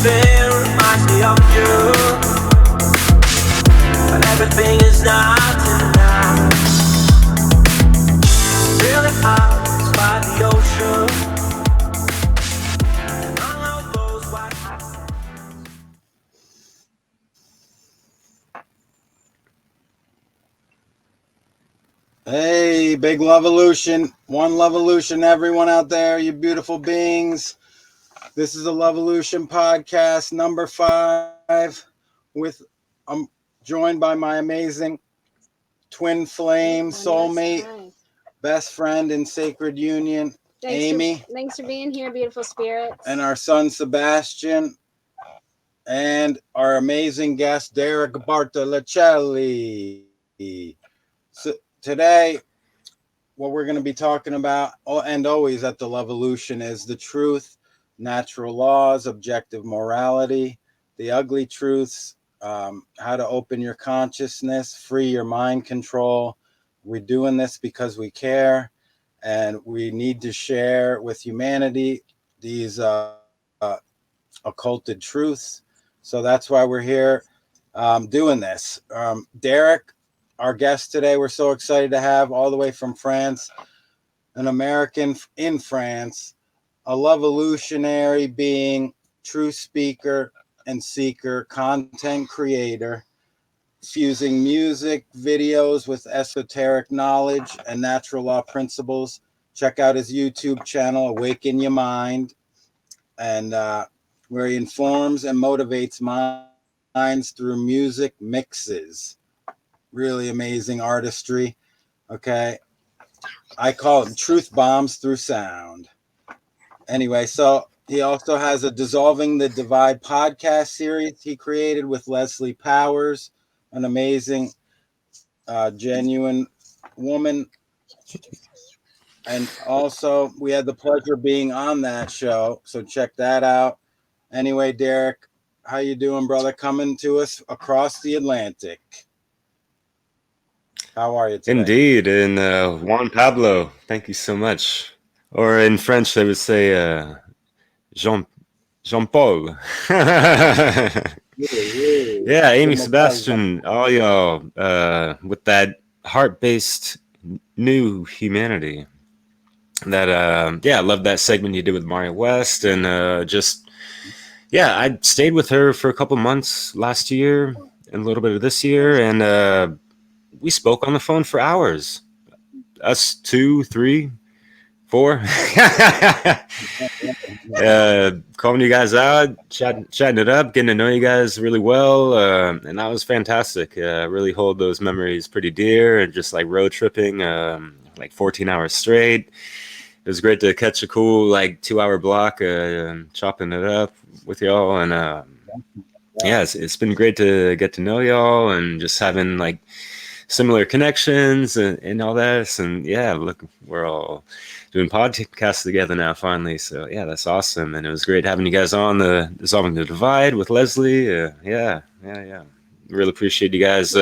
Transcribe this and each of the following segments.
everything reminds me of you, but everything is not enough. Really hot by the ocean, and all of those white hats. Hey, big Luv-A-Lution. One Luv-A-Lution, everyone out there, you beautiful beings. This is a Luv-A-Lution Podcast number 5. I'm joined by my amazing twin flame, soulmate, best friend in sacred union, Amy. Thanks for being here, beautiful spirits. And our son, Sebastian. And our amazing guest, Derek Bartolacelli. So today, what we're going to be talking about, and always at the Luv-A-Lution, is the truth, natural laws, objective morality, the ugly truths, how to open your consciousness, free your mind control. We're doing this because we care, and we need to share with humanity these occulted truths. So that's why we're here doing this. Derek, our guest today, we're so excited to have all the way from France, an American in France, a Luv-A-Lution-Ary being, true speaker and seeker, content creator, fusing music, videos with esoteric knowledge and natural law principles. Check out his YouTube channel, Awaken Ya Mind, and where he informs and motivates minds through music mixes. Really amazing artistry. Okay. I call them truth bombs through sound. Anyway, so he also has a Dissolving the Divide podcast series he created with Leslie Powers, an amazing, genuine woman. And also, we had the pleasure of being on that show, so check that out. Anyway, Derek, how you doing, brother? Coming to us across the Atlantic. How are you today? Indeed, in Juan Pablo. Thank you so much. Or in French, they would say Jean-Paul. Yeah, Amy, Sebastian, all y'all with that heart-based new humanity. That I love that segment you did with Mario West, and I stayed with her for a couple months last year and a little bit of this year, and we spoke on the phone for hours. Us 2, 3, 4. Calling you guys out, chatting it up, getting to know you guys really well. And that was fantastic. Really hold those memories pretty dear, and just like road tripping, like 14 hours straight. It was great to catch a cool like 2-hour block, chopping it up with y'all. And it's been great to get to know y'all and just having like similar connections and all that. And look, we're all doing podcasts together now finally. So that's awesome. And it was great having you guys on the Dissolving the Divide with Leslie. Really appreciate you guys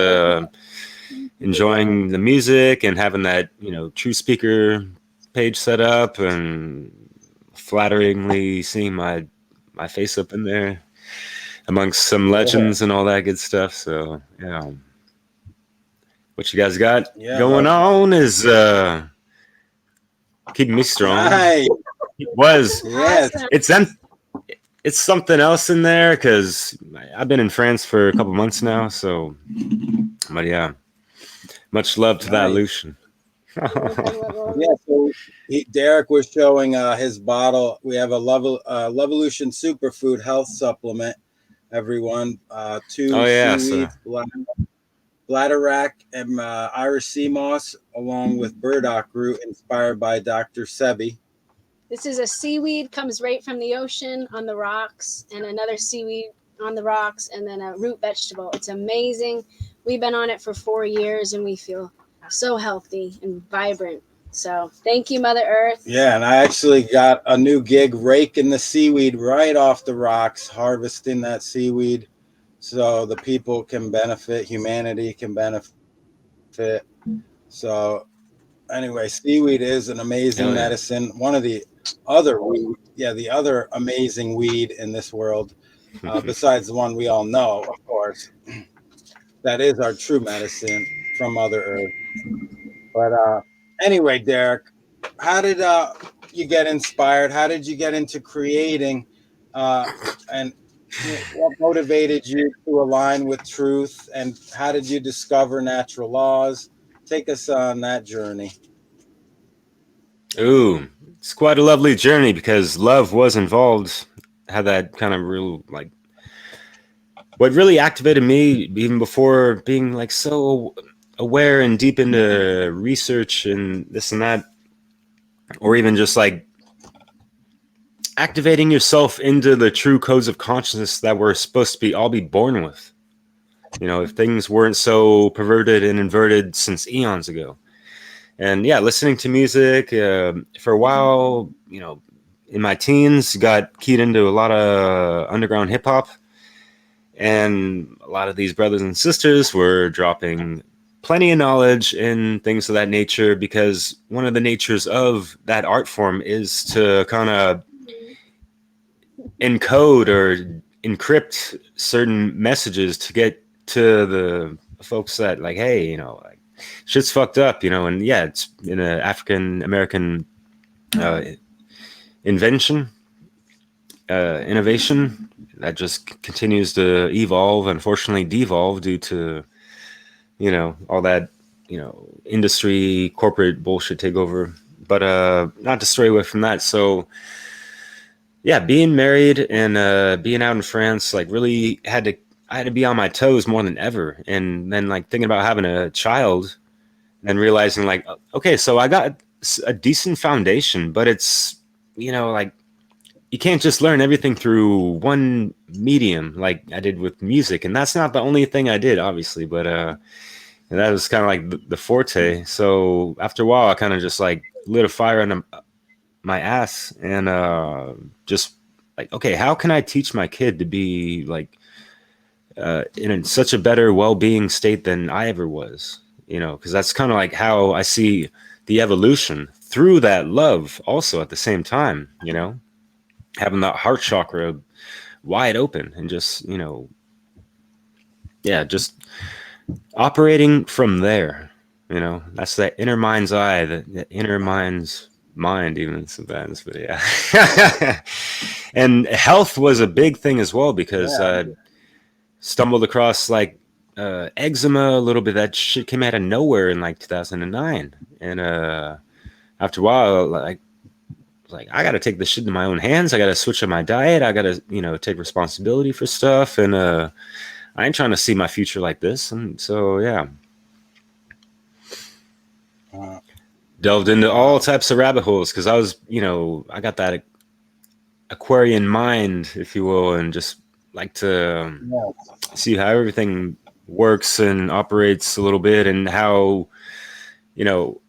enjoying the music and having that, true speaker page set up, and flatteringly seeing my face up in there amongst some legends and all that good stuff. So what you guys got going on is keeping me strong. Right. It was. Yes. It's something else in there because I've been in France for a couple months now. So, but much love to that Lucian. So Derek was showing his bottle. We have a Luv-A-Lution superfood health supplement. Everyone, 2 seaweeds, bladderwrack, and Irish sea moss, along with burdock root, inspired by Dr. Sebi. This is a seaweed, comes right from the ocean on the rocks, and another seaweed on the rocks, and then a root vegetable. It's amazing. We've been on it for 4 years, and we feel so healthy and vibrant. So thank you, Mother Earth. Yeah, and I actually got a new gig raking the seaweed right off the rocks, harvesting that seaweed so the people can benefit, humanity can benefit. So anyway, seaweed is an amazing medicine. One of the other weed, the other amazing weed in this world besides the one we all know, of course. That is our true medicine from Mother Earth. But anyway, Derek, how did you get inspired? How did you get into creating? And what motivated you to align with truth? And how did you discover natural laws? Take us on that journey. Ooh, it's quite a lovely journey because love was involved. Had that kind of real, like, what really activated me even before being like so aware and deep into research and this and that, or even just like activating yourself into the true codes of consciousness that we're supposed to be born with. You know, if things weren't so perverted and inverted since eons ago. And yeah, listening to music for a while, you know, in my teens, got keyed into a lot of underground hip hop. And a lot of these brothers and sisters were dropping plenty of knowledge and things of that nature, because one of the natures of that art form is to kind of encode or encrypt certain messages to get to the folks that, like, hey, you know, like, shit's fucked up, you know. And yeah, it's in an African American innovation that just continues to evolve, unfortunately devolve due to, you know, all that, you know, industry corporate bullshit takeover. But not to stray away from that. So yeah, being married and being out in France, like, really I had to be on my toes more than ever. And then, like, thinking about having a child and realizing, like, okay, so I got a decent foundation, but it's, you know, like, you can't just learn everything through one medium like I did with music. And that's not the only thing I did, obviously, but that was kind of like the forte. So after a while, I kind of just like lit a fire under my ass and just like, okay, how can I teach my kid to be like in such a better well-being state than I ever was, you know, because that's kind of like how I see the evolution through that love also at the same time, you know, having that heart chakra wide open and just, you know, yeah, just operating from there, you know. That's that inner mind's eye, the inner mind's mind, even sometimes. But yeah. And health was a big thing as well, because I stumbled across like eczema a little bit. That shit came out of nowhere in like 2009. And after a while, like I got to take this shit into my own hands. I got to switch up my diet. I got to, you know, take responsibility for stuff. And I ain't trying to see my future like this. And so, yeah. Delved into all types of rabbit holes because I was, you know, I got that Aquarian mind, if you will, and just like to see how everything works and operates a little bit, and how, you know,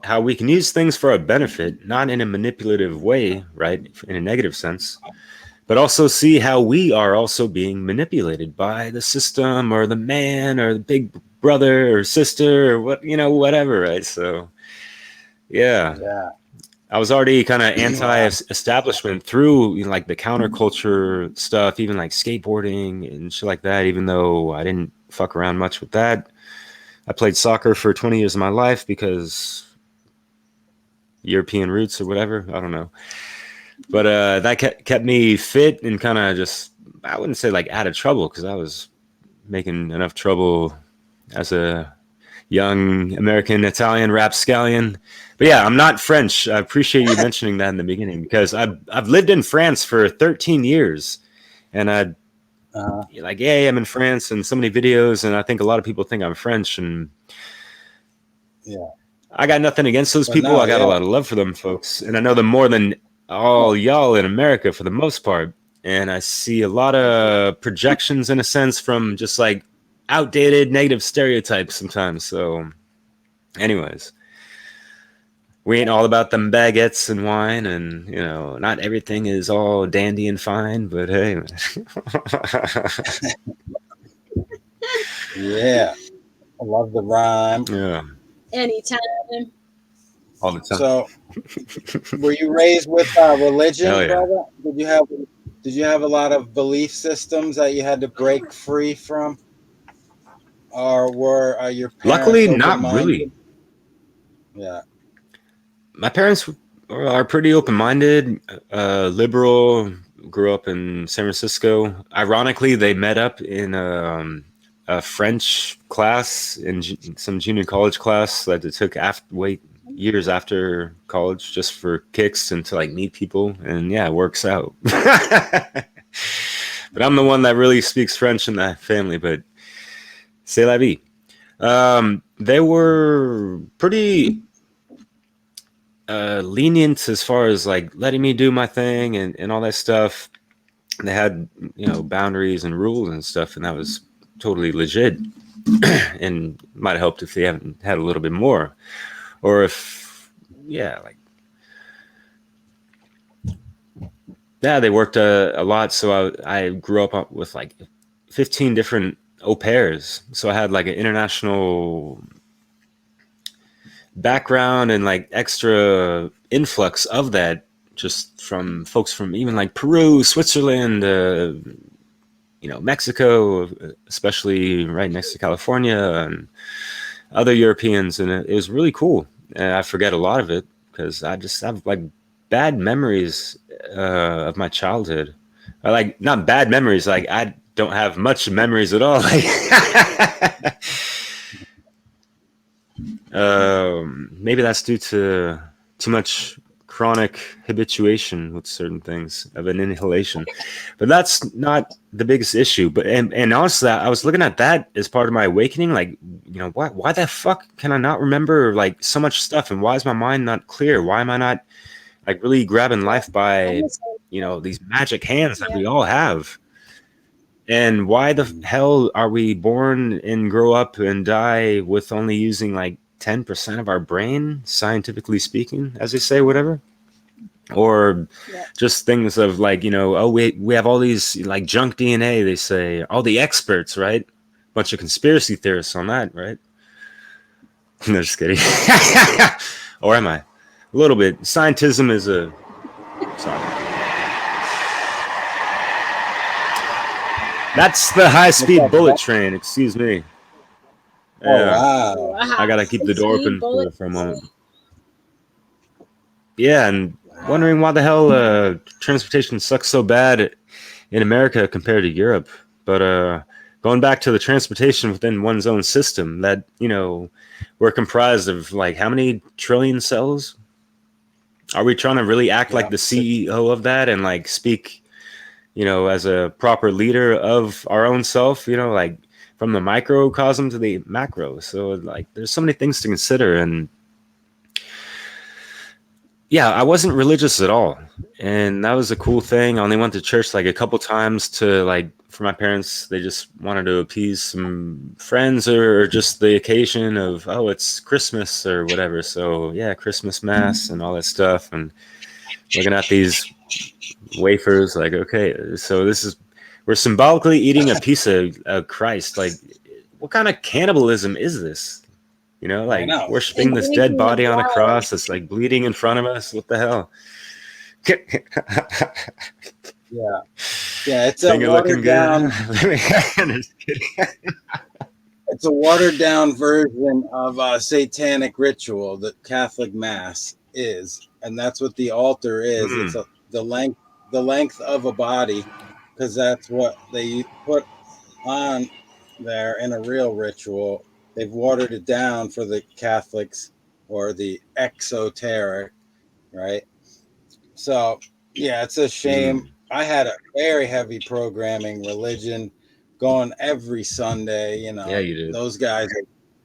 how we can use things for our benefit, not in a manipulative way, right, in a negative sense, but also see how we are also being manipulated by the system or the man or the big brother or sister or what, you know, whatever, right? So yeah. I was already kind of anti-establishment through, you know, like the counterculture stuff, even like skateboarding and shit like that, even though I didn't fuck around much with that. I played soccer for 20 years of my life because European roots or whatever. I don't know. But that kept me fit and kind of just, I wouldn't say like out of trouble, because I was making enough trouble as a young American Italian rapscallion. But yeah, I'm not French. I appreciate you mentioning that in the beginning, because I've lived in France for 13 years, and like, yeah, I'm in France and so many videos, and I think a lot of people think I'm French, and yeah, I got nothing against those people. No, I got a lot of love for them folks, and I know them more than all y'all in America for the most part. And I see a lot of projections, in a sense, from just like outdated negative stereotypes sometimes. So anyways, we ain't all about them baguettes and wine, and, you know, not everything is all dandy and fine, but hey. Yeah, I love the rhyme. Yeah, Anytime. all the time. So were you raised with religion, brother? Did you have did you have a lot of belief systems that you had to break free from, or were your parents Luckily, not open-minded? really. Yeah. My parents are pretty open-minded, liberal. Grew up in San Francisco. Ironically, they met up in a French class in some junior college class that they took years after college, just for kicks and to like meet people. And yeah, it works out. But I'm the one that really speaks French in that family. But c'est la vie. They were pretty lenient as far as like letting me do my thing and all that stuff. They had, boundaries and rules and stuff, and that was totally legit. And might have helped if they haven't had a little bit more, or if, they worked a lot. So I grew up with like 15 different au pairs. So I had like an international background and like extra influx of that, just from folks from even like Peru, Switzerland, Mexico, especially right next to California, and other Europeans. And it was really cool. And I forget a lot of it because I just have like bad memories of my childhood. Like, not bad memories, like I don't have much memories at all. Maybe that's due to too much chronic habituation with certain things of an inhalation, but that's not the biggest issue. But and honestly, I was looking at that as part of my awakening. Like, why the fuck can I not remember like so much stuff, and why is my mind not clear? Why am I not like really grabbing life by these magic hands that we all have? And why the hell are we born and grow up and die with only using like 10% of our brain, scientifically speaking, as they say, whatever? Or just things of like, we have all these like junk DNA, they say, all the experts, right? Bunch of conspiracy theorists on that, right? No, just kidding. Or am I? A little bit. Scientism is sorry. That's the high-speed bullet train. Excuse me. Oh, wow. I gotta keep the door open for a moment. Yeah, and wondering why the hell transportation sucks so bad in America compared to Europe. But going back to the transportation within one's own system, that we're comprised of like how many trillion cells? Are we trying to really act like the CEO of that and like speak, as a proper leader of our own self, like from the microcosm to the macro? So like there's so many things to consider. And yeah, I wasn't religious at all, and that was a cool thing. I only went to church like a couple times to like, for my parents, they just wanted to appease some friends or just the occasion of, oh, it's Christmas or whatever. So yeah, Christmas mass and all that stuff, and looking at these wafers like, okay, so we're symbolically eating a piece of Christ. Like, what kind of cannibalism is this? Like worshiping this dead body on a cross that's like bleeding in front of us. What the hell? Yeah, it's a watered down. It's a watered down version of a satanic ritual that Catholic Mass is, and that's what the altar is. It's the length of a body, because that's what they put on there in a real ritual. They've watered it down for the Catholics or the exoteric, right? So yeah, it's a shame. I had a very heavy programming religion going every Sunday. Yeah, you did. Those guys,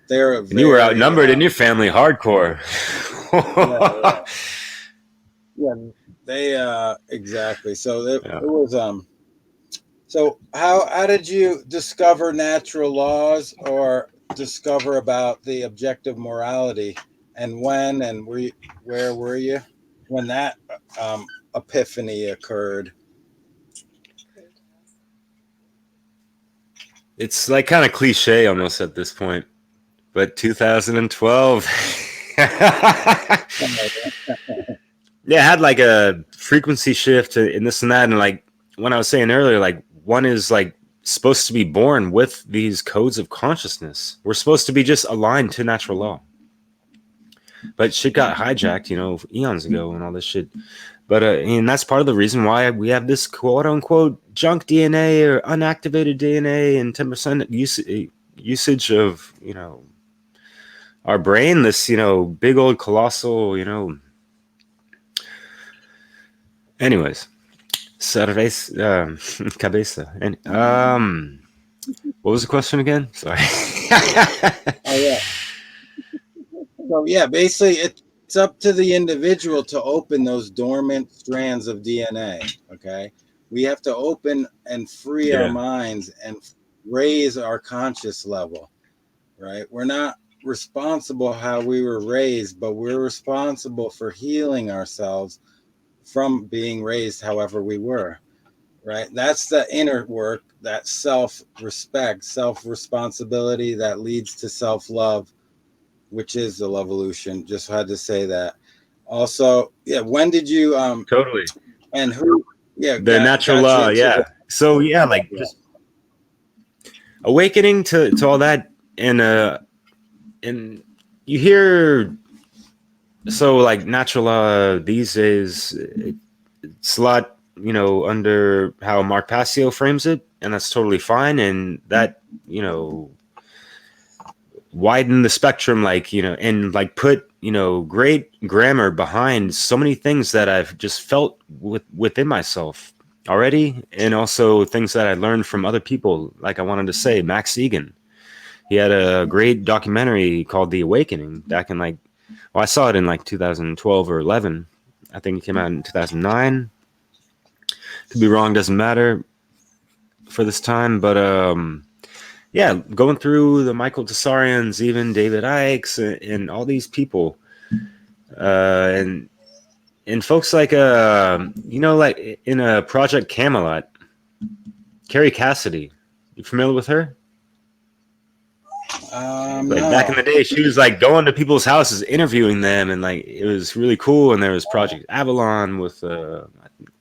they're and you were outnumbered in your family, hardcore. Yeah, they exactly. So it was So how did you discover natural laws or discover about the objective morality, and when and where were you when that epiphany occurred? It's like kind of cliche almost at this point, but 2012. Yeah, I had like a frequency shift and this and that, and like when I was saying earlier, like one is like supposed to be born with these codes of consciousness. We're supposed to be just aligned to natural law. But shit got hijacked, eons ago and all this shit. But and that's part of the reason why we have this quote unquote junk DNA or unactivated DNA and 10% usage of, our brain, this, big old colossal, anyways, cabeza. And, what was the question again? Sorry. Oh, yeah. So, yeah, basically it's up to the individual to open those dormant strands of DNA. Okay. We have to open and free our minds and raise our conscious level, right? We're not responsible how we were raised, but we're responsible for healing ourselves from being raised however we were, right? That's the inner work, that self-respect, self-responsibility that leads to self-love, which is the Luv-A-Lution. Just had to say that. Also, yeah, when did you Totally. And who, yeah, The natural law, yeah. So yeah, like just awakening to all that, and you hear, so like natural law these days, it's a lot, under how Mark Passio frames it, and that's totally fine, and that, widen the spectrum, like, and like put, great grammar behind so many things that I've just felt within myself already, and also things that I learned from other people. Like I wanted to say, Max Egan, he had a great documentary called The Awakening back in I saw it in 2012 or 11. I think it came out in 2009. Could be wrong, doesn't matter for this time, but yeah, going through the Michael Tsarians, even David Icke's, and all these people, and folks like like in a Project Camelot, Carrie Cassidy. You familiar with her? no. Back in the day, she was going to people's houses, interviewing them, and it was really cool. And there was Project Avalon with I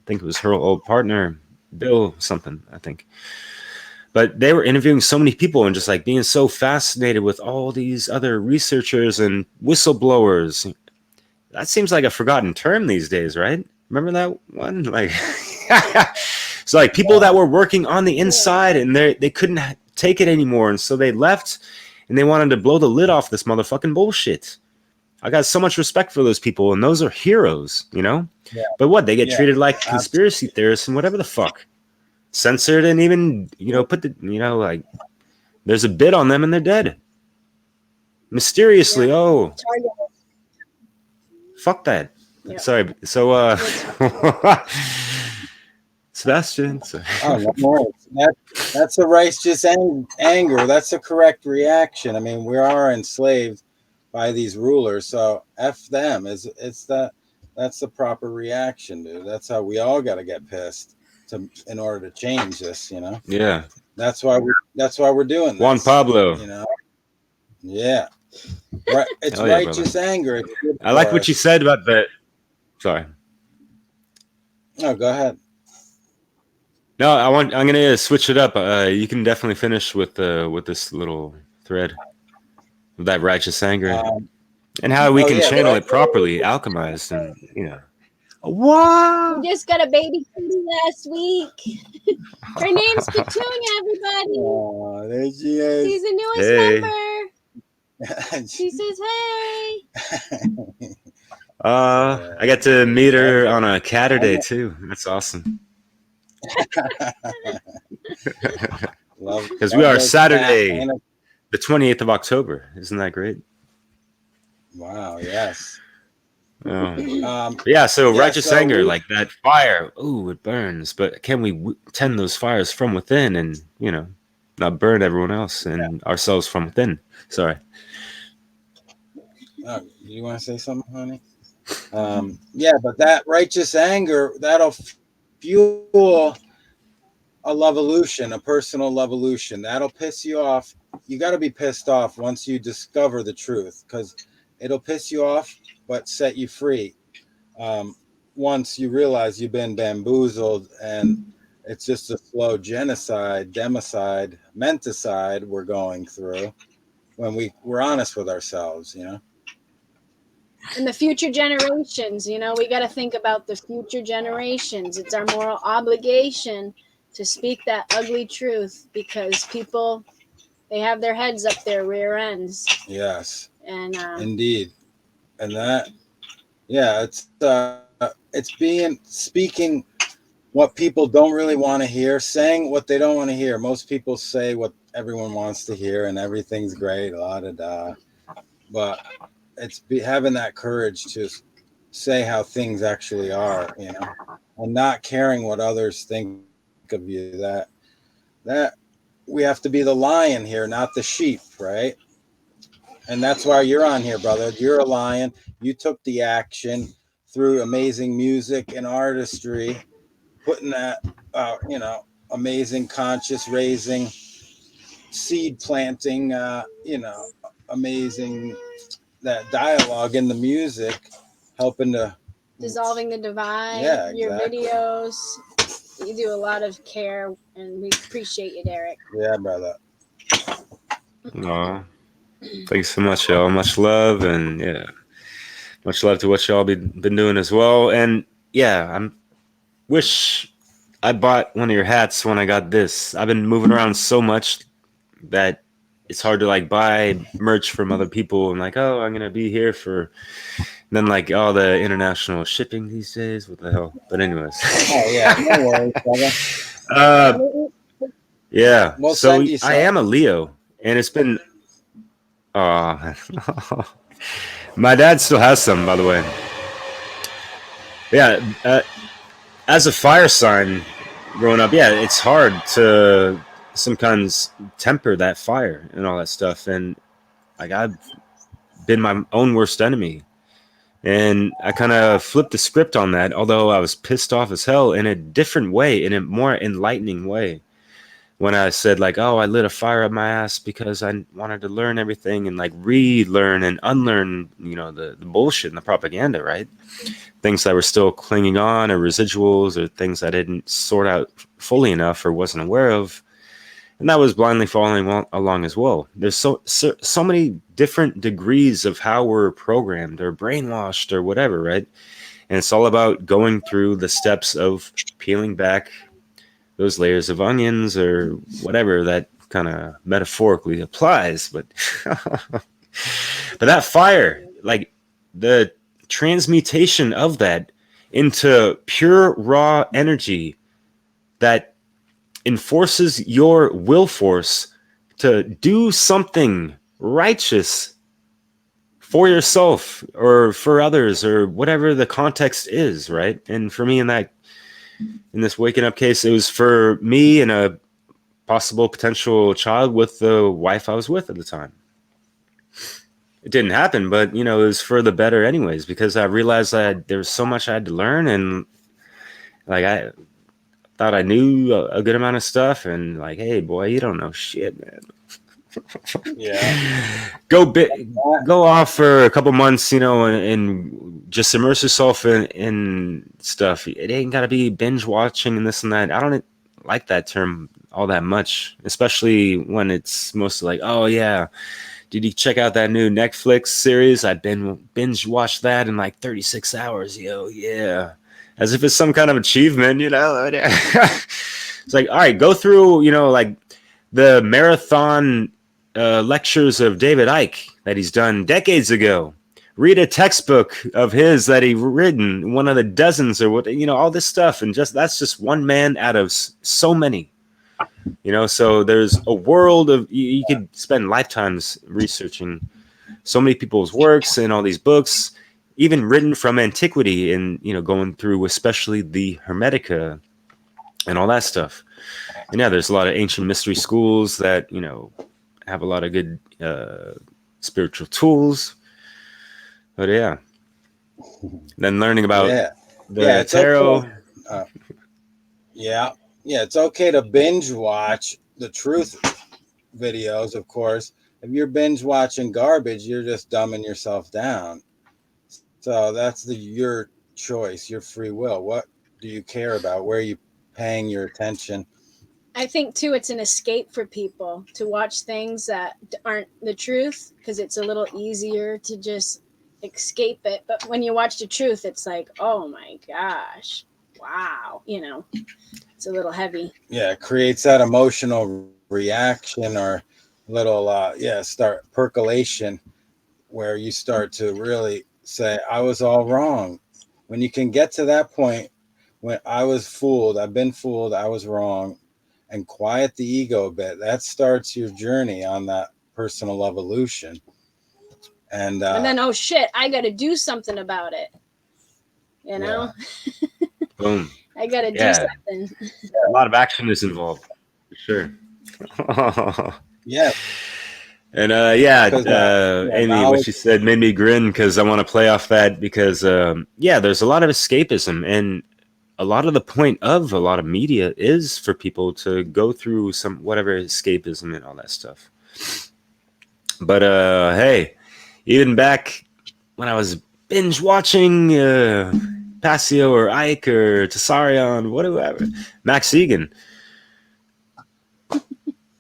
think it was her old partner, Bill something, I think. But they were interviewing so many people and just being so fascinated with all these other researchers and whistleblowers. That seems like a forgotten term these days, right? Remember that one? So people that were working on the inside and they couldn't take it anymore. And so they left and they wanted to blow the lid off this motherfucking bullshit. I got so much respect for those people, and those are heroes, Yeah. But what? They get treated like conspiracy theorists and whatever the fuck. Censored and even, put the, there's a bid on them and they're dead. Mysteriously, fuck that. Yeah. Sorry. So, Sebastian. Sorry. Oh, no worries. That's a righteous anger. That's a correct reaction. I mean, we are enslaved by these rulers, so F them. That's the proper reaction, dude. That's how we all got to get pissed in order to change this, Yeah. That's why we're doing this. Juan Pablo. Yeah. Right. It's righteous anger. I like what you said about that. Sorry. No, go ahead. No, I'm gonna switch it up. You can definitely finish with this little thread of that righteous anger, and how we can channel it properly, alchemized, and What? We just got a baby last week. Her name's Petunia, everybody. Oh, there she is. She's the newest member. She says, hey. I got to meet her on a Catterday too. That's awesome. Because we are Saturday, the 28th of October. Isn't that great? Wow, yes. So righteous anger, like that fire, it burns, but can we tend those fires from within and not burn everyone else and ourselves from within? Sorry. Do you want to say something, honey? But that righteous anger, that'll fuel a Luv-A-Lution, a personal Luv-A-Lution. That'll piss you off. You got to be pissed off once you discover the truth, because it'll piss you off but set you free once you realize you've been bamboozled and It's just a slow genocide, democide, menticide we're going through when we're honest with ourselves, you know? And the future generations, you know, we got to think about the future generations. It's our moral obligation to speak that ugly truth, because people, they have their heads up their rear ends. Yes, And indeed. And that, yeah, it's speaking what people don't really want to hear, saying what they don't want to hear. Most people say what everyone wants to hear, and everything's great, la da da. But it's having that courage to say how things actually are, you know, and not caring what others think of you. That we have to be the lion here, not the sheep, right? And that's why you're on here, brother. You're a lion. You took the action through amazing music and artistry, putting that, you know, amazing conscious raising, seed planting, you know, amazing that dialogue in the music, helping to dissolving the divide. Yeah, Your exactly. videos, you do a lot of care, and we appreciate you, Derek. Yeah, brother. Aw, thanks so much, y'all. Much love, and yeah, much love to what y'all been doing as well. And yeah, wish I bought one of your hats when I got this. I've been moving around so much that it's hard to like buy merch from other people. I'm like, oh, I'm gonna be here for. And then like all the international shipping these days. What the hell? But anyways. Oh yeah, no worries, brother. Yeah. We'll So send you I some. am a Leo, and it's been. My dad still has some, by the way. Yeah. As a fire sign, growing up, yeah, it's hard to sometimes temper that fire and all that stuff. And like I've been my own worst enemy. And I kind of flipped the script on that, although I was pissed off as hell, in a different way, in a more enlightening way. When I said like, oh, I lit a fire up my ass because I wanted to learn everything and like relearn and unlearn, you know, the bullshit and the propaganda, right? Things that were still clinging on, or residuals, or things I didn't sort out fully enough or wasn't aware of. And that was blindly following along as well. There's so many different degrees of how we're programmed or brainwashed or whatever, right? And it's all about going through the steps of peeling back those layers of onions or whatever that kind of metaphorically applies. But but that fire, like the transmutation of that into pure raw energy that enforces your will force to do something righteous for yourself or for others or whatever the context is, right? And for me, in this waking up case, it was for me and a possible potential child with the wife I was with at the time. It didn't happen, but you know, it was for the better anyways, because I realized that there was so much I had to learn, and like I thought I knew a good amount of stuff, and like, hey, boy, you don't know shit, man. Yeah. Go off for a couple months, you know, and just immerse yourself in stuff. It ain't gotta be binge watching and this and that. I don't like that term all that much, especially when it's mostly like, oh yeah, did you check out that new Netflix series? I binge watched that in like 36 hours, yo, yeah. As if it's some kind of achievement, you know. It's like, all right, go through, you know, like the marathon lectures of David Icke that he's done decades ago. Read a textbook of his that he written, one of the dozens or what, you know, all this stuff. And just that's just one man out of so many, you know. So there's a world of, you could spend lifetimes researching so many people's works and all these books, even written from antiquity, and, you know, going through especially the Hermetica and all that stuff. And yeah, there's a lot of ancient mystery schools that, you know, have a lot of good spiritual tools. But yeah, then learning about the tarot. Okay. Yeah, it's okay to binge watch the truth videos, of course. If you're binge watching garbage, you're just dumbing yourself down. So that's your choice, your free will. What do you care about? Where are you paying your attention. I think too, it's an escape for people to watch things that aren't the truth, because it's a little easier to just escape it. But when you watch the truth, it's like, oh my gosh, wow, it's a little heavy. Yeah, it creates that emotional reaction or little start percolation, where you start to really say, I was all wrong. When you can get to that point, when I was fooled, I've been fooled, I was wrong, and quiet the ego a bit, that starts your journey on that personal evolution. And then, oh shit, I got to do something about it. Boom. I got to do something. A lot of action is involved, for sure. Yeah. And Amy, what she said made me grin, because I want to play off that, because there's a lot of escapism, and a lot of the point of a lot of media is for people to go through some whatever escapism and all that stuff. But hey, even back when I was binge watching Passio or Ike or Tessarion, whatever, Max Egan,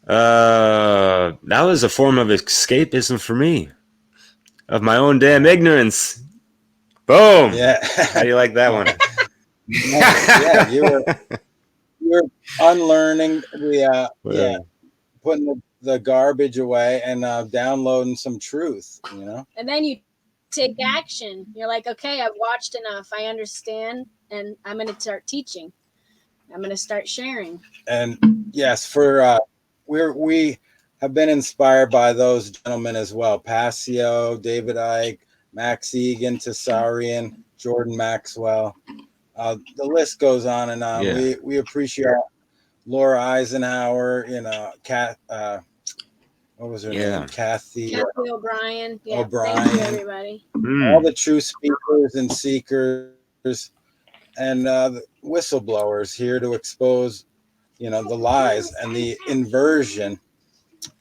that was a form of escapism for me, of my own damn ignorance. Boom. Yeah. How do you like that one? You were unlearning putting the garbage away and downloading some truth, And then you take action. You're like, okay, I've watched enough, I understand, and I'm going to start teaching. I'm going to start sharing. And yes, we have been inspired by those gentlemen as well: Passio, David Icke, Max Egan, Tessarion, Jordan Maxwell. The list goes on and on. Yeah. We appreciate Laura Eisenhower, what was her name? Kathy O'Brien. Yeah, O'Brien. Thank you, everybody. All the true speakers and seekers and the whistleblowers here to expose, the lies and the inversion,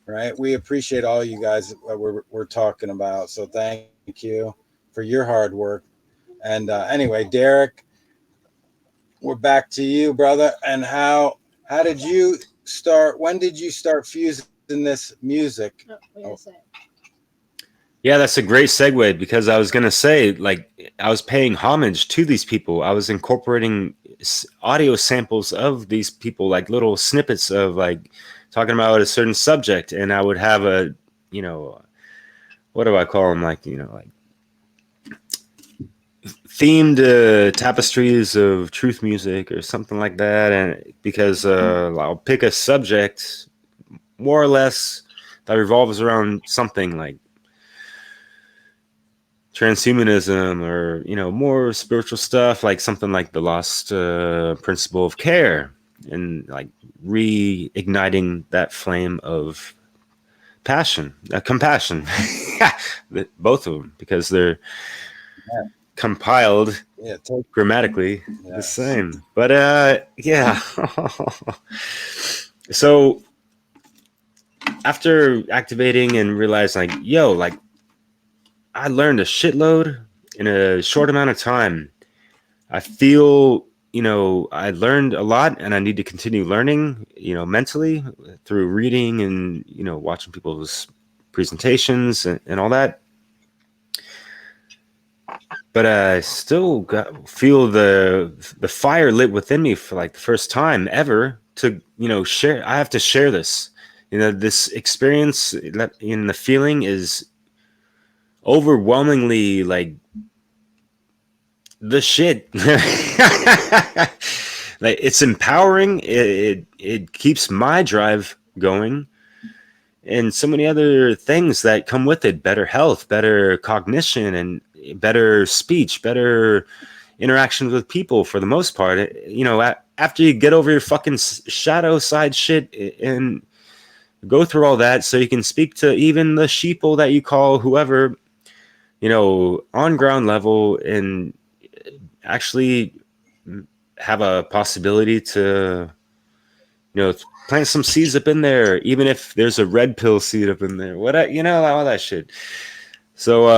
right? We appreciate all you guys that we're talking about. So thank you for your hard work. And anyway, Derek, we're back to you, brother. And how did you start? When did you start fusing this music? Yeah, that's a great segue, because I was going to say, like, I was paying homage to these people. I was incorporating audio samples of these people, like little snippets of like talking about a certain subject. And I would have a, what do I call them? Like, like themed tapestries of truth music or something like that. And because I'll pick a subject more or less that revolves around something like transhumanism, or more spiritual stuff, like something like the lost principle of care, and like reigniting that flame of passion, compassion. Both of them, because they're compiled grammatically the same. But so after activating and realizing, like, I learned a shitload in a short amount of time. I feel, I learned a lot, and I need to continue learning, mentally, through reading and, watching people's presentations and all that. But I still feel the fire lit within me for like the first time ever to, share. I have to share this. This experience, the feeling is overwhelmingly like the shit. Like, it's empowering. It keeps my drive going, and so many other things that come with it: better health, better cognition, and better speech, better interactions with people. For the most part, after you get over your fucking shadow side shit and go through all that, so you can speak to even the sheeple that you call whoever, on ground level, and actually have a possibility to, plant some seeds up in there, even if there's a red pill seed up in there, all that shit. So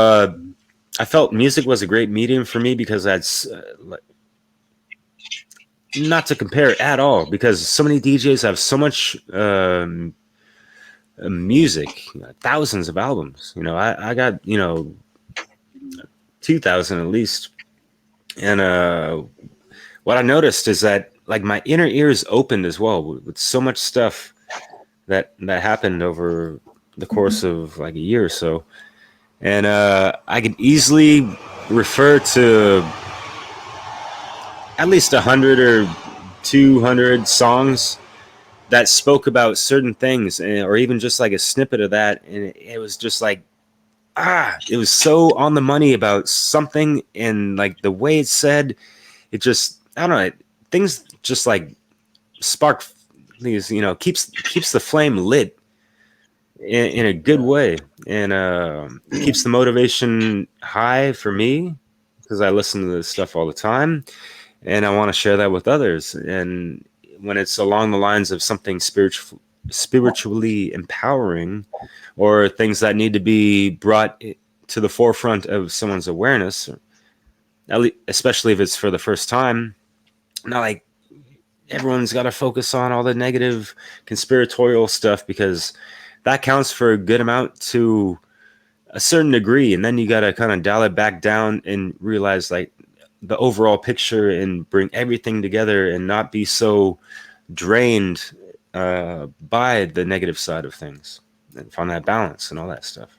I felt music was a great medium for me, because that's not to compare at all, because so many DJs have so much music, thousands of albums. I got 2,000 at least, and what I noticed is that like my inner ears opened as well with so much stuff that happened over the course of like a year or so, and I could easily refer to at least 100 or 200 songs that spoke about certain things, or even just like a snippet of that, and it was just like it was so on the money about something, and like the way it said it, just I don't know, things just like spark these, keeps the flame lit in a good way, and keeps the motivation high for me, because I listen to this stuff all the time and I want to share that with others. And when it's along the lines of something spiritually empowering, or things that need to be brought to the forefront of someone's awareness, especially if it's for the first time, not like everyone's got to focus on all the negative conspiratorial stuff, because that counts for a good amount to a certain degree, and then you got to kind of dial it back down and realize like the overall picture, and bring everything together, and not be so drained by the negative side of things, and find that balance and all that stuff.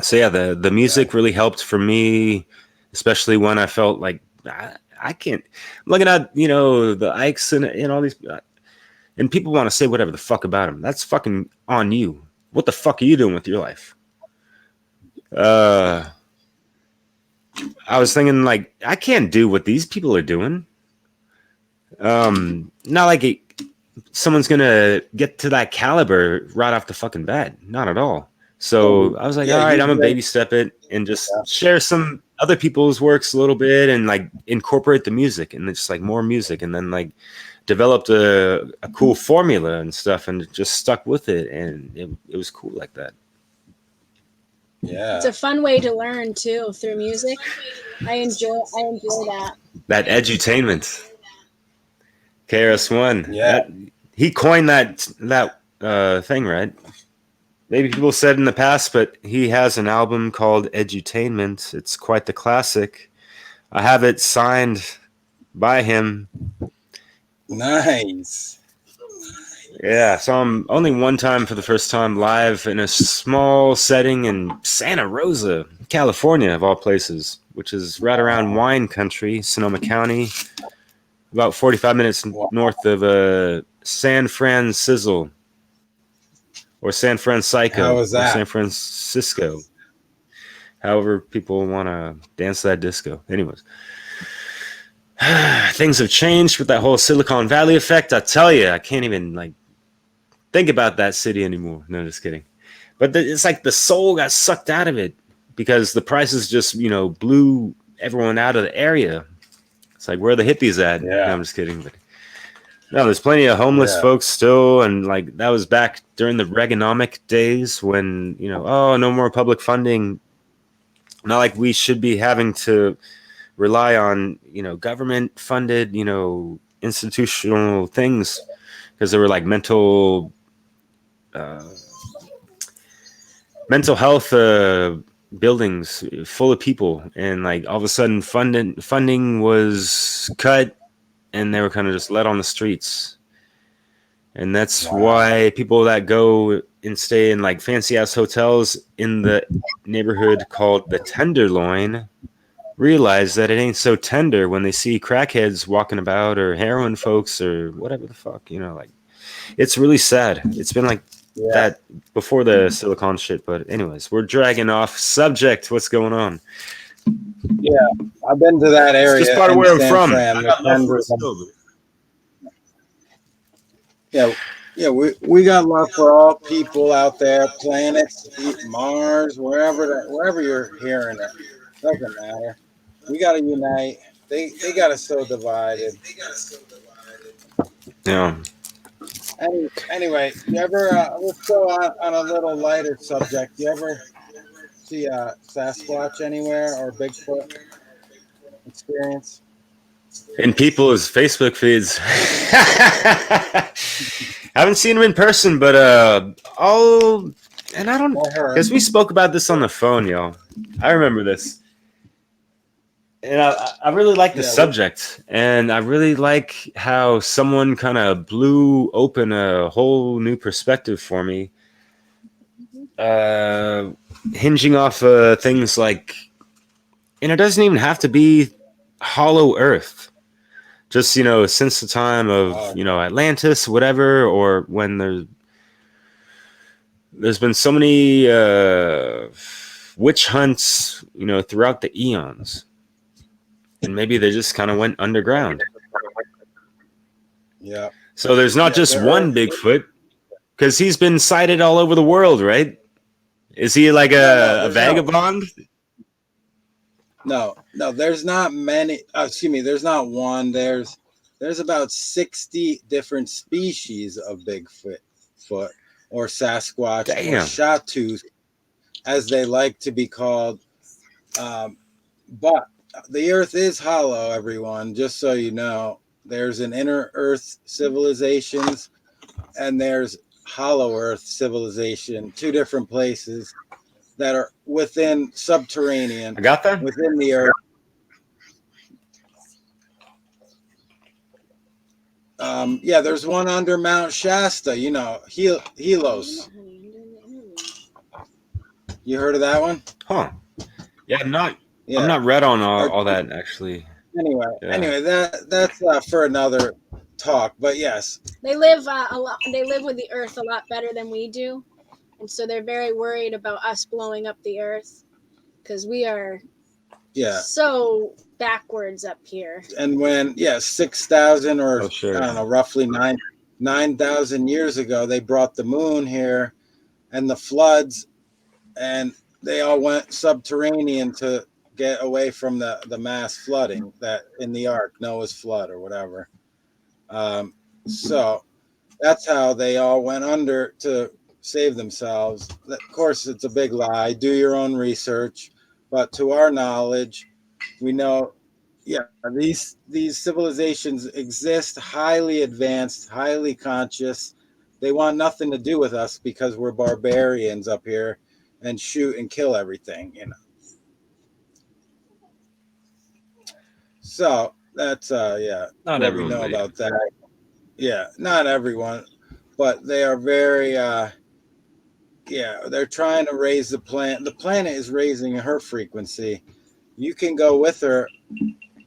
So yeah, the music really helped for me, especially when I felt like I can't. I'm looking at the Ikes and all these, and people want to say whatever the fuck about them. That's fucking on you. What the fuck are you doing with your life? I was thinking like, I can't do what these people are doing. Not like someone's gonna get to that caliber right off the fucking bat. Not at all. So I was like, all right, I'm gonna baby step it and just share some other people's works a little bit, and like incorporate the music, and it's like more music, and then like developed a cool formula and stuff, and just stuck with it, and it was cool like that. Yeah, it's a fun way to learn too, through music. I enjoy that. That edutainment. KRS-One. Yeah. He coined that thing, right? Maybe people said in the past, but he has an album called Edutainment. It's quite the classic. I have it signed by him. Nice. Yeah, saw him only one time for the first time live in a small setting in Santa Rosa, California, of all places, which is right around wine country, Sonoma County, about 45 minutes north of San Francisco, or San Francisco. How was that? Or San Francisco. However people want to dance that disco. Anyways. Things have changed with that whole Silicon Valley effect. I tell you, I can't even like think about that city anymore. No, just kidding. But it's like the soul got sucked out of it, because the prices just, blew everyone out of the area. It's like, where are the hippies at? Yeah. No, I'm just kidding. But no, there's plenty of homeless folks still. And like, that was back during the Reaganomic days when, no more public funding. Not like we should be having to rely on, government funded, institutional things, because there were like mental health buildings full of people, and like all of a sudden funding was cut, and they were kind of just let on the streets. And that's why people that go and stay in like fancy ass hotels in the neighborhood called the Tenderloin realize that it ain't so tender when they see crackheads walking about, or heroin folks, or whatever the fuck, like, it's really sad. It's been like that before the Silicon shit. But anyways, we're dragging off subject. What's going on? Yeah, I've been to that area. It's just part of where I'm from. Yeah, we got love for all people out there, planets, Mars, wherever you're hearing it. Doesn't matter. We got to unite. They got us so divided. Yeah. Anyway, you ever, let's go on a little lighter subject. You ever see Sasquatch anywhere, or Bigfoot experience? in people's Facebook feeds. Haven't seen him in person, but and I don't, because we spoke about this on the phone, yo. I remember this. And I really like the subject, and I really like how someone kind of blew open a whole new perspective for me, hinging off things like, and it doesn't even have to be hollow Earth. Just, since the time of, Atlantis, whatever, or when there's been so many witch hunts, throughout the eons. And maybe they just kind of went underground. Yeah. So there's not just one Bigfoot, because he's been sighted all over the world, right? Is he like a vagabond? No, there's not many. There's not one. There's about 60 different species of Bigfoot or Sasquatch or Shawtooth, as they like to be called. But the Earth is hollow, everyone. Just so you know, there's an inner Earth civilizations, and there's hollow Earth civilization. 2 different places that are within subterranean. I got that. Within the Earth. There's one under Mount Shasta. Helos. You heard of that one? Huh. Yeah, I'm not read on all that actually. Anyway, that's for another talk. But yes, they live a lot. They live with the Earth a lot better than we do, and so they're very worried about us blowing up the Earth, because we are so backwards up here. And when 6,000 or I don't know, roughly 9,000 years ago, they brought the moon here, and the floods, and they all went subterranean to get away from the mass flooding that in the Ark, Noah's flood or whatever. So that's how they all went under to save themselves. Of course, it's a big lie. Do your own research. But to our knowledge, we know, these civilizations exist, highly advanced, highly conscious. They want nothing to do with us because we're barbarians up here and shoot and kill everything, So that's not what everyone we know about that. Yeah, not everyone, but they are very they're trying to raise the planet. The planet is raising her frequency. You can go with her,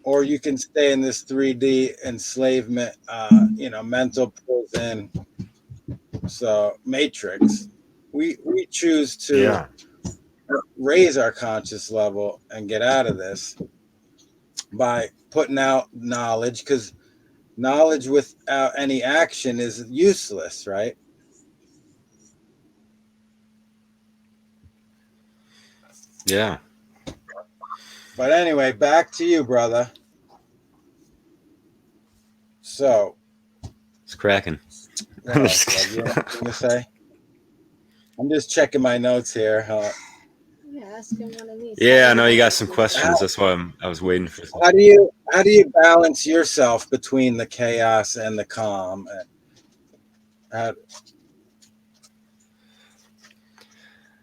or you can stay in this 3D enslavement, mental prison. So Matrix. We choose to raise our conscious level and get out of this by putting out knowledge, because knowledge without any action is useless, right? Yeah. But anyway, back to you, brother. So it's cracking. What else, you have anything to say? I'm just checking my notes here. Ask him one of these. Yeah, I know you got some questions. That's why I was waiting for some. How do you balance yourself between the chaos and the calm? A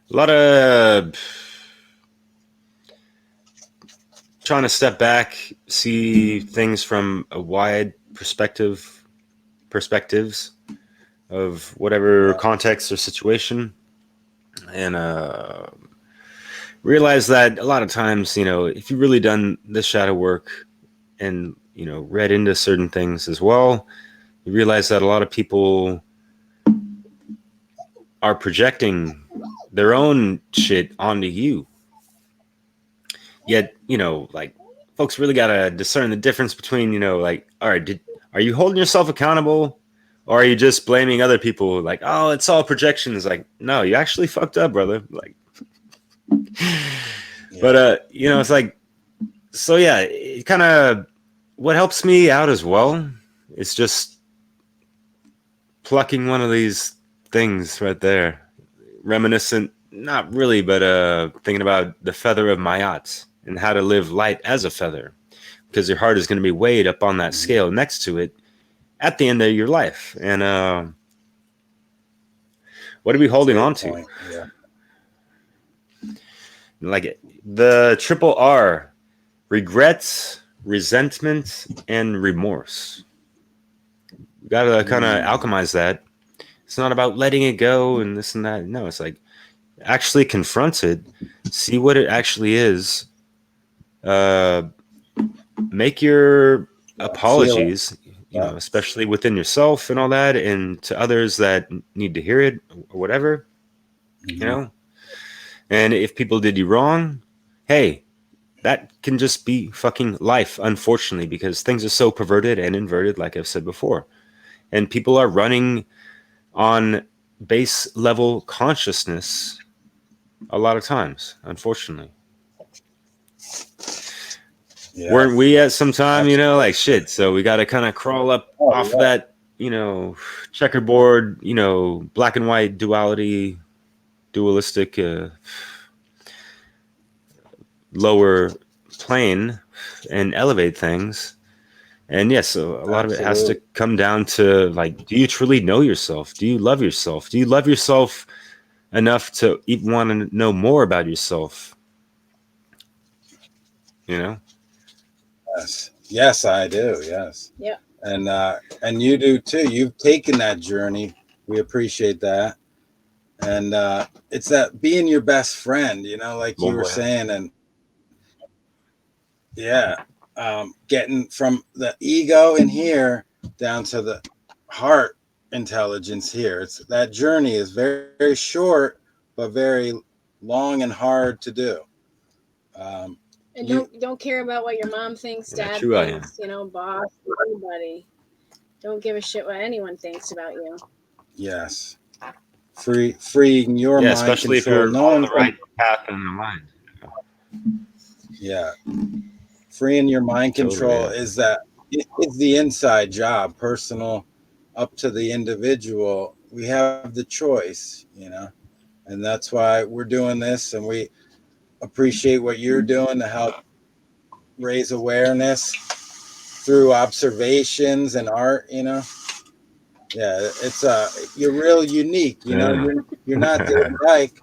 lot of trying to step back, see things from a wide perspectives of whatever context or situation, and realize that a lot of times, if you've really done this shadow work and, read into certain things as well, you realize that a lot of people are projecting their own shit onto you. Yet, folks really got to discern the difference between, all right, are you holding yourself accountable, or are you just blaming other people? Like, oh, it's all projections. Like, no, you actually fucked up, brother. Like, but it's like, so yeah, it kind of, what helps me out as well is just plucking one of these things right there, reminiscent, not really, but thinking about the feather of Mayat and how to live light as a feather. because your heart is going to be weighed up on that scale next to it at the end of your life. And what are we holding on to? Yeah. Like the triple R: regrets, resentment, and remorse. You gotta kind of alchemize that. It's not about letting it go and this and that. No, it's like actually confront it, see what it actually is. Make your apologies, especially within yourself and all that, and to others that need to hear it or whatever, And if people did you wrong, hey, that can just be fucking life, unfortunately, because things are so perverted and inverted, like I've said before. And people are running on base level consciousness a lot of times, unfortunately. Yeah. Weren't we at some time, like shit? So we got to kind of crawl up off that, checkerboard, black and white duality, dualistic, lower plane and elevate things. And yes, a lot of it has to come down to, like, do you truly know yourself? Do you love yourself? Do you love yourself enough to even want to know more about yourself? Yes, I do. Yes. Yeah. And you do too. You've taken that journey. We appreciate that. And it's that being your best friend, like you were saying, and getting from the ego in here down to the heart intelligence here. It's that journey is very, very short, but very long and hard to do. And don't care about what your mom thinks, dad thinks, boss, anybody. Don't give a shit what anyone thinks about you. Yes. Freeing your mind. Especially control. If you're on the right path in your mind. Yeah. Freeing your mind control is it's the inside job, personal, up to the individual. We have the choice, and that's why we're doing this, and we appreciate what you're doing to help raise awareness through observations and art, it's you're real unique, you're not like,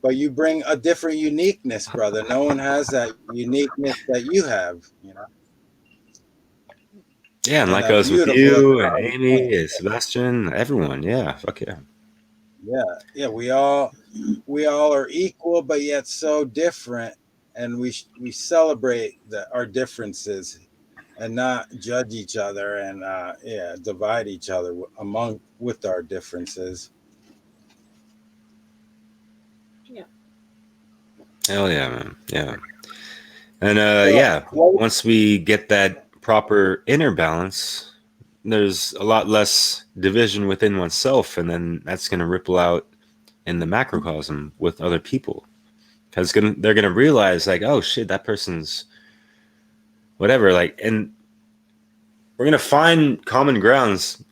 but you bring a different uniqueness, brother. No one has that uniqueness that you have, Yeah, and like I was with you and Amy and Sebastian, everyone. Yeah, fuck yeah. Yeah, we all are equal, but yet so different, and we celebrate our differences and not judge each other and divide each other with our differences. Yeah. Hell yeah, man. Yeah. And once we get that proper inner balance, there's a lot less division within oneself, and then that's going to ripple out in the macrocosm with other people, because they're going to realize, like, oh shit, that person's whatever, like, and we're going to find common grounds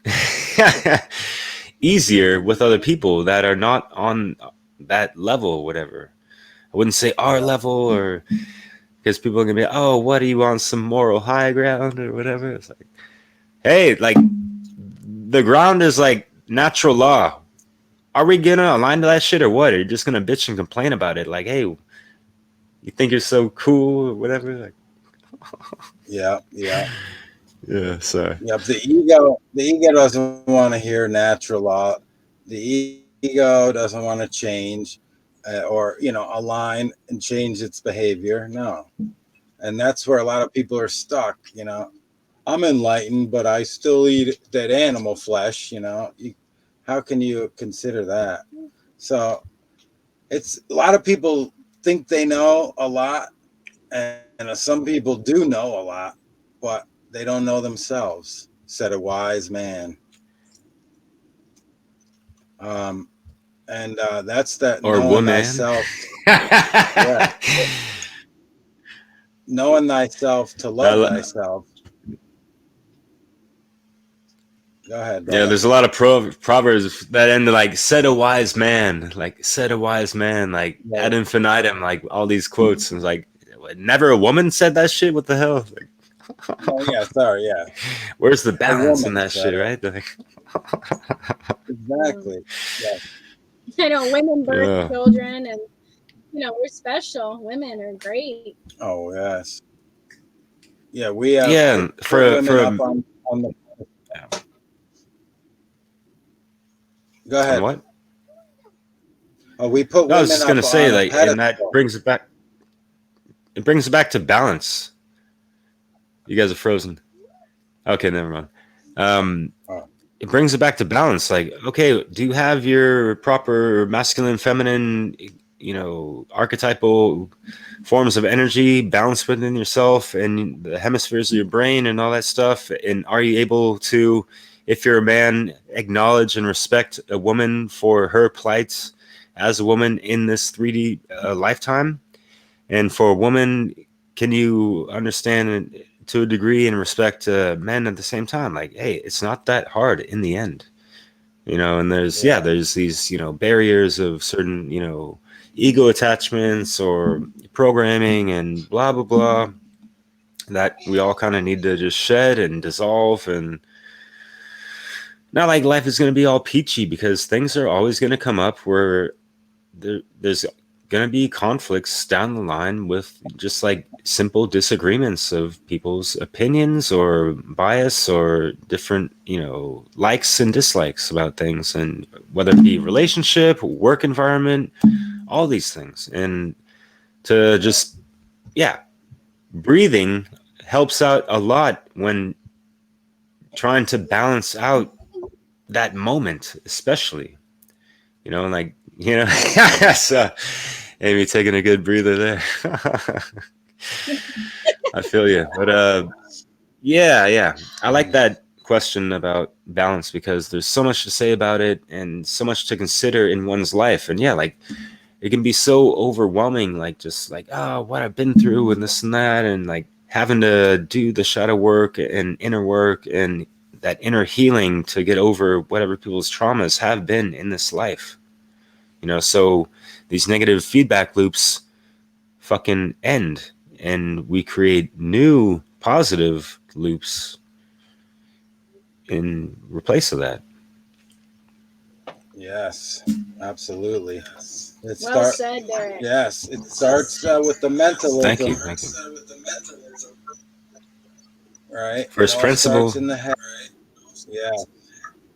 easier with other people that are not on that level, whatever. I wouldn't say our level, or because people are going to be, oh, what are you on, some moral high ground or whatever? It's like, hey, like, the ground is like natural law. Are we gonna align to that shit or what? Are you just gonna bitch and complain about it? Like, hey, you think you're so cool or whatever? Like, yeah. Sorry. Yep. The ego doesn't want to hear natural law. The ego doesn't want to change or align and change its behavior. No, and that's where a lot of people are stuck. I'm enlightened, but I still eat that animal flesh, how can you consider that? So it's a lot of people think they know a lot, and some people do know a lot, but they don't know themselves, said a wise man. And that's that, or knowing woman. Thyself. Knowing thyself to love thyself. Go ahead, brother. Yeah, there's a lot of proverbs that end like, said a wise man, like, ad infinitum, like all these quotes. And it's like, never a woman said that shit. What the hell? Like, Oh yeah, sorry, yeah. where's the balance in woman that said shit, it. right? Like, Exactly. Yeah. I know women birth Yeah. children, and we're special. Women are great. Oh yes. Yeah, we Yeah, put for women up on the. Go on ahead. what? Oh, we put No, I was women just up gonna say, on a like, and that pedestal. brings it back. It brings it back to balance. You guys are frozen. Okay, never mind. Oh. It brings it back to balance. Like, okay, do you have your proper masculine, feminine, archetypal forms of energy balanced within yourself and the hemispheres of your brain and all that stuff? And are you able to, if you're a man, acknowledge and respect a woman for her plight as a woman in this 3D lifetime? And for a woman, can you understand to a degree and respect men at the same time? Like, hey, it's not that hard in the end, and there's these, barriers of certain, ego attachments or programming and blah, blah, blah, that we all kind of need to just shed and dissolve. And not like life is going to be all peachy, because things are always going to come up where there's going to be conflicts down the line with just like simple disagreements of people's opinions or bias or different, likes and dislikes about things, and whether it be relationship, work environment, all these things. And to just, breathing helps out a lot when trying to balance out that moment, especially, like, so maybe taking a good breather there. I feel you. But yeah. I like that question about balance, because there's so much to say about it and so much to consider in one's life. And like, it can be so overwhelming, like just like, oh, what I've been through and this and that, and like having to do the shadow work and inner work and that inner healing to get over whatever people's traumas have been in this life. So these negative feedback loops fucking end, and we create new positive loops in replace of that. Yes, absolutely. Well said, Derek. Yes, it starts with the mentalism. Thank you. Right. First It all principle. starts in the head. Yeah.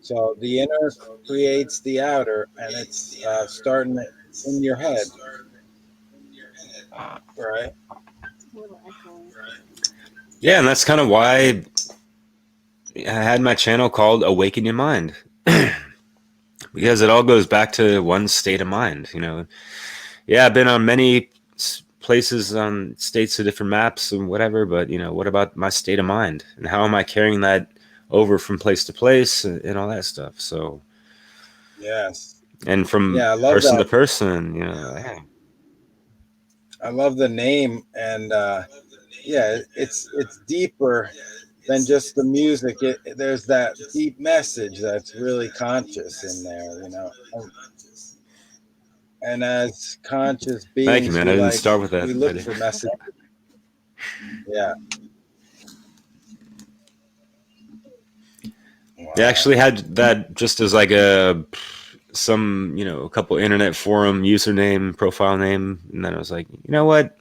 So the inner creates the outer, and it's starting in your head. Right. Yeah, and that's kind of why I had my channel called Awaken Ya Mind. Because it all goes back to one state of mind, Yeah, I've been on many places on states of different maps and whatever, but, what about my state of mind? And how am I carrying that over from place to place and all that stuff? So, yes. And from I love person that. to person, yeah. I love the name, and it's deeper than just the music. There's that deep message that's really conscious in there, And as conscious beings, Thank you, man. I didn't start with that. We look for messages. Yeah. Wow. They actually had that just as like a couple internet forum username, profile name, and then I was like, you know what?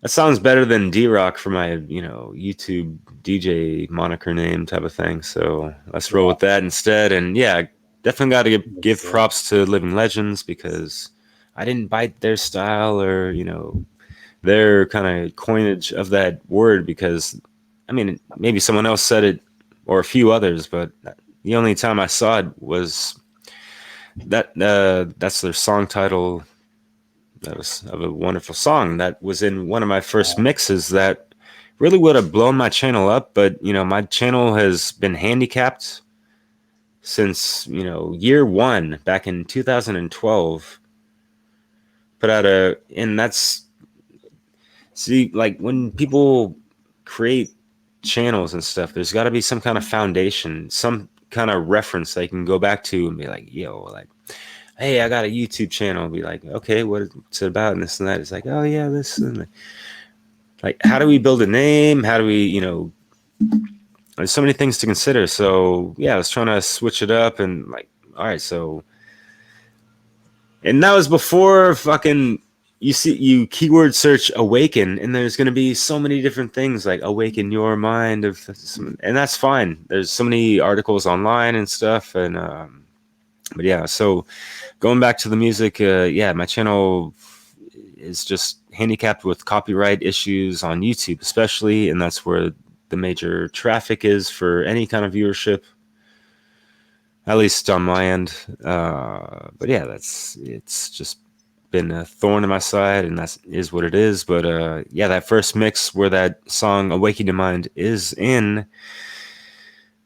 That sounds better than D-Rock for my, YouTube DJ moniker name type of thing. So let's roll with that instead. And definitely got to give props to Living Legends, because I didn't bite their style or, their kind of coinage of that word, because, maybe someone else said it or a few others, but the only time I saw it was that that's their song title. That was of a wonderful song that was in one of my first mixes that really would have blown my channel up. But, my channel has been handicapped since, year one, back in 2012. Put out and that's, see, like when people create channels and stuff, there's got to be some kind of foundation, some kind of reference they can go back to and be like, yo, like, hey, I got a YouTube channel. Be like, okay, what's it about? And this and that. It's like, oh yeah, this and that. Like, how do we build a name? How do we, there's so many things to consider. So yeah, I was trying to switch it up and like, all right, so, and that was before fucking you keyword search awaken, and there's going to be so many different things like awaken your mind and that's fine. There's so many articles online and stuff. And but yeah, so going back to the music, yeah, my channel is just handicapped with copyright issues on YouTube especially, and that's where the major traffic is for any kind of viewership, at least on my end. But yeah, it's just been a thorn in my side, and that is what it is. But yeah, that first mix where that song Awaken Ya Mind is in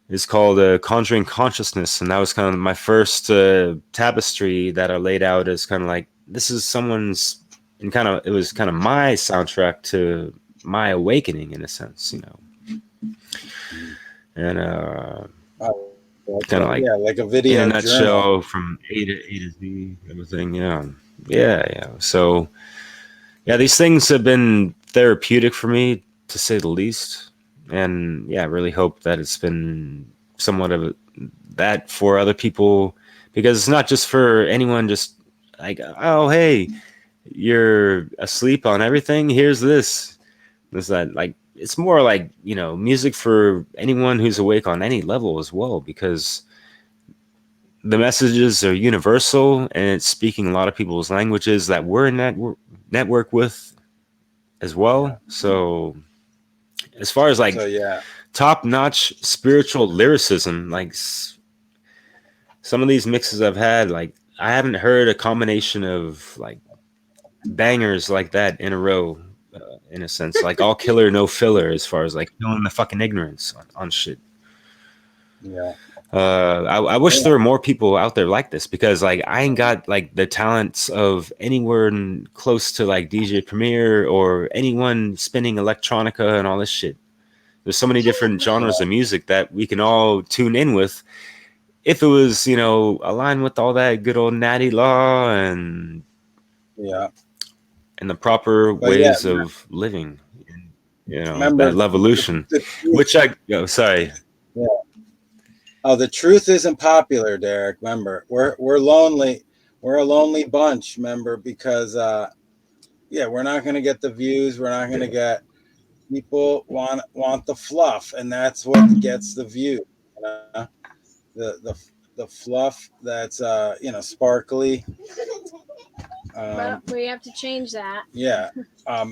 is called Conjuring Consciousness, and that was kind of my first tapestry that I laid out as kind of like, this is someone's, and kind of, it was kind of my soundtrack to my awakening in a sense, and kind of like, yeah, like a in video a journal. nutshell, from A to Z, everything. Yeah. So yeah, these things have been therapeutic for me, to say the least. And yeah, I really hope that it's been somewhat of that for other people, because it's not just for anyone just like, oh hey, you're asleep on everything, here's this that. Like, it's more like, music for anyone who's awake on any level as well, because the messages are universal, and it's speaking a lot of people's languages that we're in network with as well. So as far as like So yeah, top-notch spiritual lyricism, like some of these mixes I've had, like I haven't heard a combination of like bangers like that in a row, in a sense, like all killer no filler, as far as like killing the fucking ignorance on shit. yeah. I wish there were more people out there like this, because like I ain't got like the talents of anyone close to like DJ Premier or anyone spinning electronica and all this shit. There's so many different genres of music that we can all tune in with, if it was, aligned with all that good old natty law and Yeah. the proper But yeah, ways of living, remember that Luv-A-Lution, the truth, which sorry. yeah. Oh, the truth isn't popular, Derek. Remember, we're lonely. We're a lonely bunch, remember, because yeah, we're not gonna get the views, we're not gonna get, people want the fluff, and that's what gets the view. The fluff that's sparkly. But we have to change that. Yeah,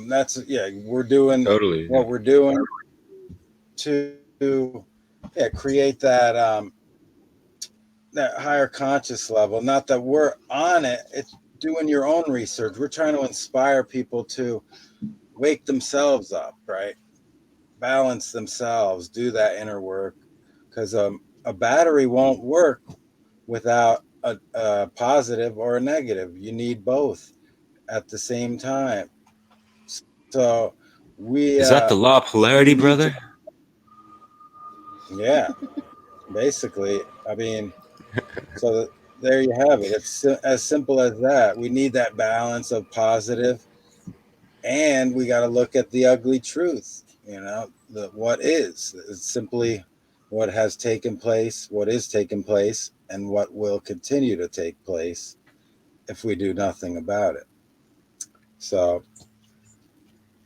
that's, yeah, we're doing Totally. what we're doing to create that that higher conscious level. Not that we're on it, it's doing your own research. We're trying to inspire people to wake themselves up, right? Balance themselves, do that inner work, because a battery won't work without a positive or a negative. You need both at the same time. So we Is that the law of polarity, brother? yeah, basically. I mean, so there you have it. It's as simple as that. We need that balance of positive, and we got to look at the ugly truth. The what is. It's simply what has taken place, what is taking place, and what will continue to take place if we do nothing about it. So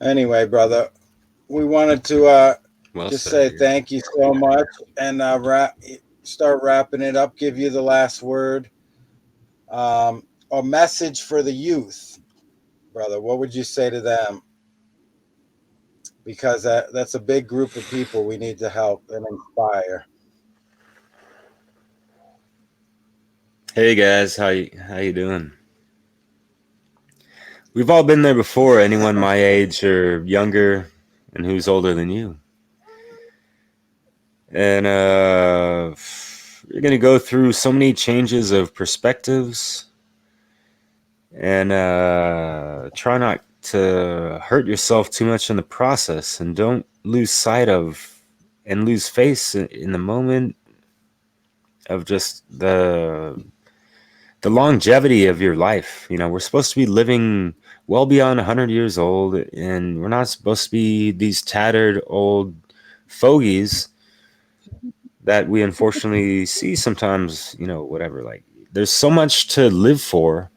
anyway, brother, we wanted to just say thank you so much, and start wrapping it up. Give you the last word. A message for the youth, brother. What would you say to them? Because that's a big group of people we need to help and inspire. Hey guys, how you doing? We've all been there before, anyone my age or younger, and who's older than you. And you're gonna go through so many changes of perspectives, and try not to hurt yourself too much in the process, and don't lose sight of and lose face in the moment of just the the longevity of your life. You know, we're supposed to be living well beyond 100 years old, and we're not supposed to be these tattered old fogies that we unfortunately see sometimes, you know, whatever. Like, there's so much to live for.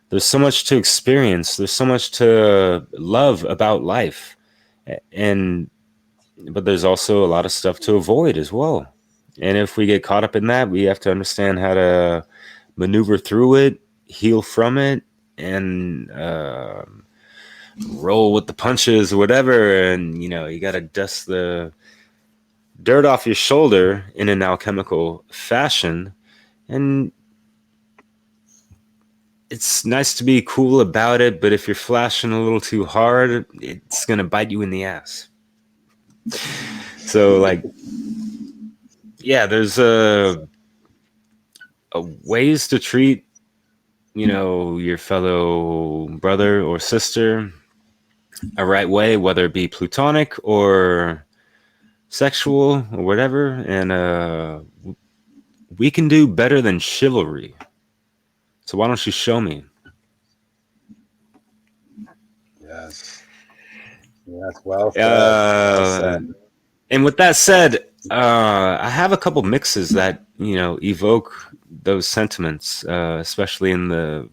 There's so much to experience. There's so much to love about life. But there's also a lot of stuff to avoid as well. And if we get caught up in that, we have to understand how to maneuver through it, heal from it, and roll with the punches or whatever. And, you know, you got to dust the dirt off your shoulder in an alchemical fashion. And it's nice to be cool about it, but if you're flashing a little too hard, it's going to bite you in the ass. So, like, yeah, there's a ways to treat, you know, your fellow brother or sister a right way, whether it be platonic or sexual or whatever. And we can do better than chivalry. So why don't you show me? Yes. Well said. And with that said, I have a couple mixes that, you know, evoke those sentiments, especially in the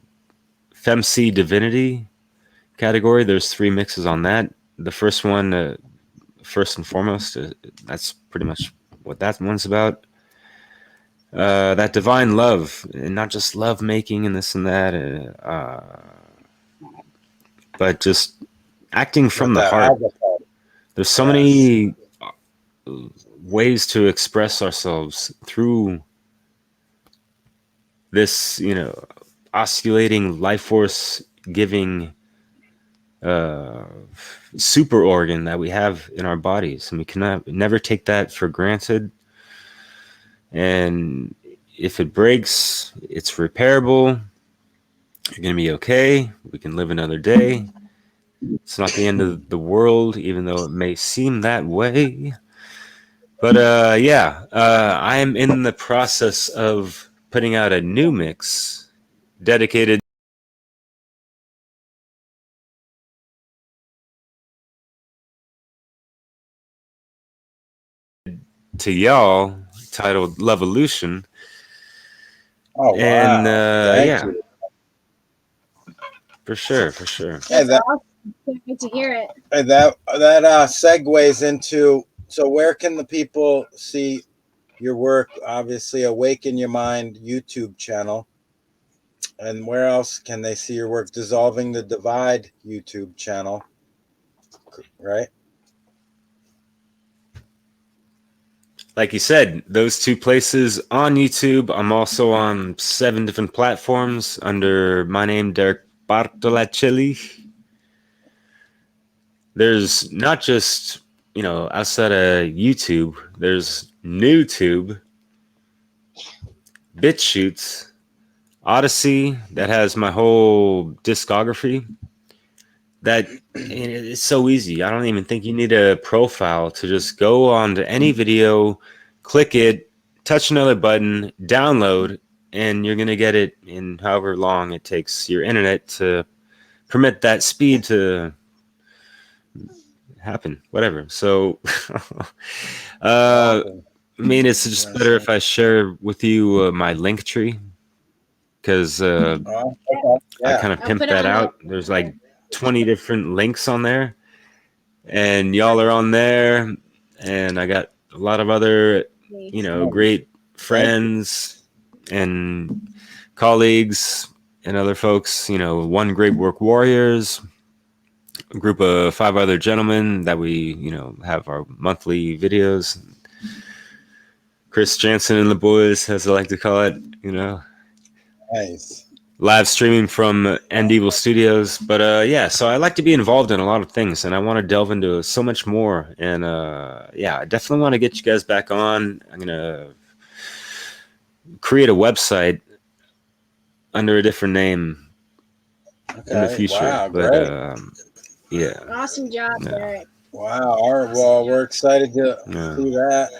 Femc Divinity category. There's 3 mixes on that. The first one, first and foremost, that's pretty much what that one's about. That divine love, and not just love making and this and that, but just acting from the heart. There's so many ways to express ourselves through this, you know, oscillating life force giving super organ that we have in our bodies, and we cannot never take that for granted. And if it breaks, it's repairable. You're gonna be okay. We can live another day. It's not the end of the world, even though it may seem that way. But I am in the process of putting out a new mix dedicated to y'all, titled Luv-A-Lution. Oh, wow. And Thank you. For sure. Hey, that, Good to hear it. hey, that segues into, so where can the people see your work? Obviously, Awaken Ya Mind YouTube channel. And where else can they see your work? Dissolving the Divide YouTube channel, right? Like you said, those 2 places on YouTube. I'm also on 7 different platforms under my name, Derek Bartolacelli. There's not just, you know, outside of YouTube, there's NewTube, BitChutes, Odyssey, that has my whole discography. That, and it's so easy. I don't even think you need a profile to just go on to any video, click it, touch another button, download, and you're going to get it in however long it takes your internet to permit that speed to happen, whatever. So, I mean, it's just better if I share with you my link tree, because I kind of pimp that out. There's like 20 different links on there, and y'all are on there, and I got a lot of other, you know, great friends and colleagues and other folks, you know, One Great Work Warriors, a group of 5 other gentlemen that we, you know, have our monthly videos. Chris Jansen and the boys, as I like to call it, you know. Nice. Live streaming from End Evil Studios. But so I like to be involved in a lot of things, and I want to delve into so much more. And I definitely want to get you guys back on. I'm gonna create a website under a different name in the future. Wow, but great. Awesome job, Derek. Wow. All right. Well, we're excited to see that.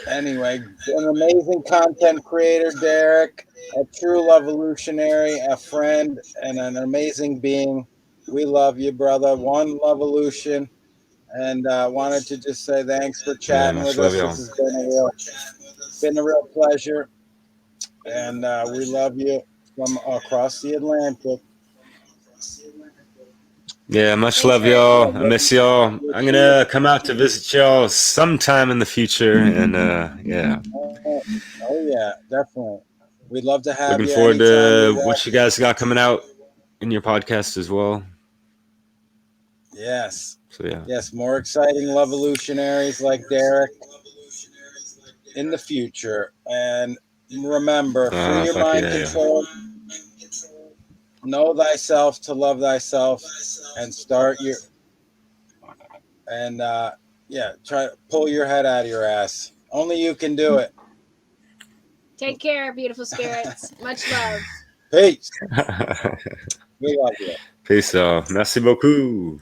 Anyway, an amazing content creator, Derek, a true Luv-A-Lution-Ary, a friend, and an amazing being. We love you, brother. One Luv-A-Lution. And wanted to just say thanks for Yeah, chatting much with love, us. y'all. This has been a real pleasure. And we love you from across the Atlantic. Yeah, much Thanks love, for y'all. having I me. miss y'all. I'm gonna come out to visit y'all sometime in the future, and yeah, Oh yeah, definitely. We'd love to have looking you forward anytime you're to what you welcome. guys got coming out in your podcast as well. Yes. So yeah, Yes, more exciting Luv-A-Lution-Aries like Derek in the future. And remember, free your fuck mind yeah, yeah. control, know thyself to love thyself, and start your and yeah, try to pull your head out of your ass. Only you can do it. Take care, beautiful spirits. Much love. Peace. We love you. Peace out. Merci beaucoup.